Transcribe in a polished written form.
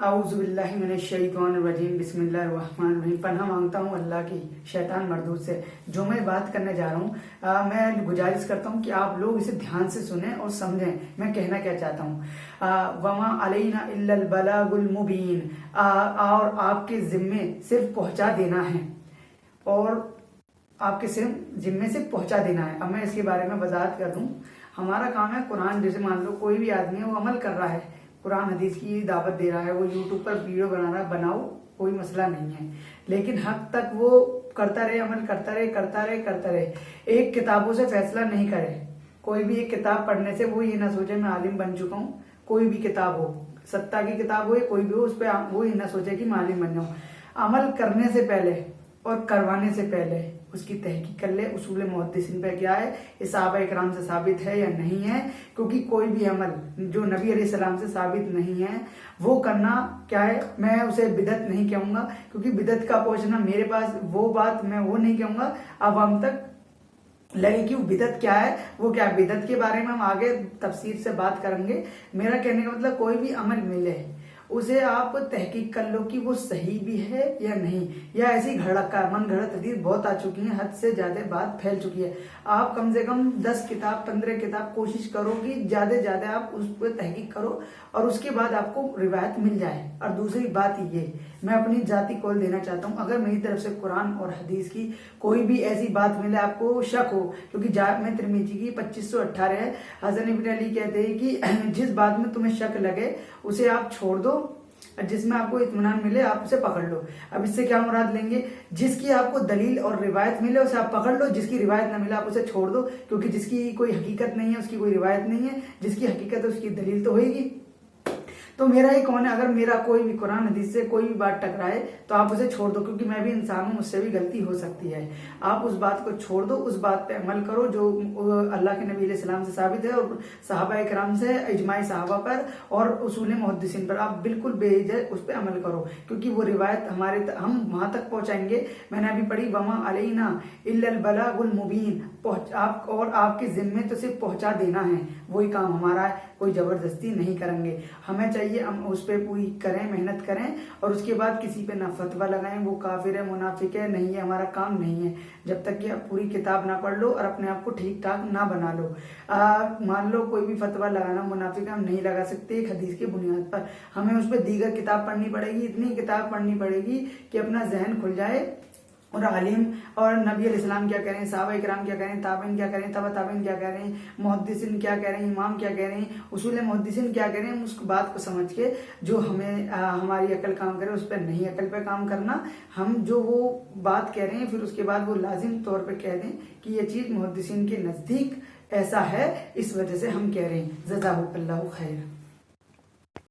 اعوذ باللہ من الشیطان الرجیم بسم اللہ الرحمن الرحیم۔ پناہ مانگتا ہوں اللہ کی شیطان مردود سے۔ جو میں بات کرنے جا رہا ہوں میں گزارش کرتا ہوں کہ آپ لوگ اسے دھیان سے سنیں اور سمجھیں میں کہنا کیا چاہتا ہوں۔ وما علینا الا البلاغ المبین، اور آپ کے ذمے صرف پہنچا دینا ہے، اور آپ کے صرف ذمے سے پہنچا دینا ہے۔ اب میں اس کے بارے میں وضاحت کر دوں۔ ہمارا کام ہے قرآن، جیسے مان لو کوئی بھی آدمی ہے وہ عمل کر رہا ہے، قرآن حدیث کی دعوت دے رہا ہے، وہ یوٹیوب پر ویڈیو بنا رہا ہے، بناؤ، کوئی مسئلہ نہیں ہے، لیکن حق تک وہ کرتا رہے، عمل کرتا رہے۔ ایک کتابوں سے فیصلہ نہیں کرے۔ کوئی بھی ایک کتاب پڑھنے سے وہ یہ نہ سوچے میں عالم بن چکا ہوں، کوئی بھی کتاب ہو، ستہ کی کتاب ہو یا کوئی بھی ہو، اس پہ وہ یہ نہ سوچے کہ میں عالم بن جاؤں۔ عمل کرنے سے پہلے اور کروانے سے پہلے اس کی تحقیق کر لے، اصول محدثین پہ کیا ہے، یہ صحابہ اکرام سے ثابت ہے یا نہیں ہے، کیونکہ کوئی بھی عمل جو نبی علیہ السلام سے ثابت نہیں ہے وہ کرنا کیا ہے، میں اسے بدعت نہیں کہوں گا، کیونکہ بدعت کا پہنچنا میرے پاس وہ بات میں وہ نہیں کہوں گا، عوام تک لگے کہ وہ بدعت کیا ہے، وہ کیا ہے۔ بدعت کے بارے میں ہم آگے تفصیل سے بات کریں گے۔ میرا کہنے کا مطلب کوئی بھی عمل ملے اسے آپ تحقیق کر لو کہ وہ صحیح بھی ہے یا نہیں، یا ایسی من گھڑت حدیث بہت آ چکی ہیں، حد سے زیادہ بات پھیل چکی ہے۔ آپ کم سے کم 10 کتاب 15 کتاب کوشش کرو کہ زیادہ آپ اس پہ تحقیق کرو اور اس کے بعد آپ کو روایت مل جائے۔ اور دوسری بات یہ میں اپنی ذاتی قول دینا چاہتا ہوں، اگر میری طرف سے قرآن اور حدیث کی کوئی بھی ایسی بات ملے آپ کو شک ہو، کیونکہ میں ترمذی کی 2518 ہے، حسن ابن علی کہتے ہیں کہ جس بات میں تمہیں شک لگے اسے آپ چھوڑ دو، جس میں آپ کو اطمینان ملے آپ اسے پکڑ لو۔ اب اس سے کیا مراد لیں گے، جس کی آپ کو دلیل اور روایت ملے اسے آپ پکڑ لو، جس کی روایت نہ ملے آپ اسے چھوڑ دو، کیونکہ جس کی کوئی حقیقت نہیں ہے اس کی کوئی روایت نہیں ہے، جس کی حقیقت ہے اس کی دلیل تو ہوئے گی۔ تو میرا ہی کون ہے، اگر میرا کوئی بھی قرآن حدیث سے کوئی بھی بات ٹکرائے تو آپ اسے چھوڑ دو، کیونکہ میں بھی انسان ہوں، مجھ سے بھی غلطی ہو سکتی ہے۔ آپ اس بات کو چھوڑ دو، اس بات پہ عمل کرو جو اللہ کے نبی علیہ السلام سے ثابت ہے، اور صحابہ اکرام سے، اجماع صحابہ پر اور اصول محدثین پر آپ بالکل بے جھجک اس پہ عمل کرو، کیونکہ وہ روایت ہم وہاں تک پہنچائیں گے۔ میں نے ابھی پڑھی وما علینا الا البلاغ المبین، آپ کے ذمے تو صرف پہنچا دینا ہے، وہی کام ہمارا ہے، کوئی زبردستی نہیں کریں گے۔ ہمیں چاہیے ہم اس پہ پوری کریں، محنت کریں، اور اس کے بعد کسی پہ نہ فتویٰ لگائیں وہ کافر ہے، منافق ہے، نہیں ہے، ہمارا کام نہیں ہے، جب تک کہ آپ پوری کتاب نہ پڑھ لو اور اپنے آپ کو ٹھیک ٹھاک نہ بنا لو۔ مان لو کوئی بھی فتویٰ لگانا منافق ہم نہیں لگا سکتے ایک حدیث کی بنیاد پر، ہمیں اس پہ دیگر کتاب پڑھنی پڑے گی، اتنی کتاب پڑھنی پڑے گی کہ اپنا ذہن کھل جائے، اور عالم اور نبی علیہ السلام کیا کہہ رہے ہیں، صحابہ اکرام کیا کہہ رہے ہیں، تابعین کیا کہہ رہے ہیں، تبع تابعین کیا کہہ رہے ہیں، محدثین کیا کہہ رہے ہیں، امام کیا کہہ رہے ہیں، اصول محدثین کیا کہہ رہے ہیں، اس بات کو سمجھ کے جو ہمیں ہماری عقل کام کرے اس پہ نہیں عقل پہ کام کرنا، ہم جو وہ بات کہہ رہے ہیں پھر اس کے بعد وہ لازم طور پہ کہہ دیں کہ یہ چیز محدثین کے نزدیک ایسا ہے، اس وجہ سے ہم کہہ رہے ہیں۔ جزاک اللہ خیر۔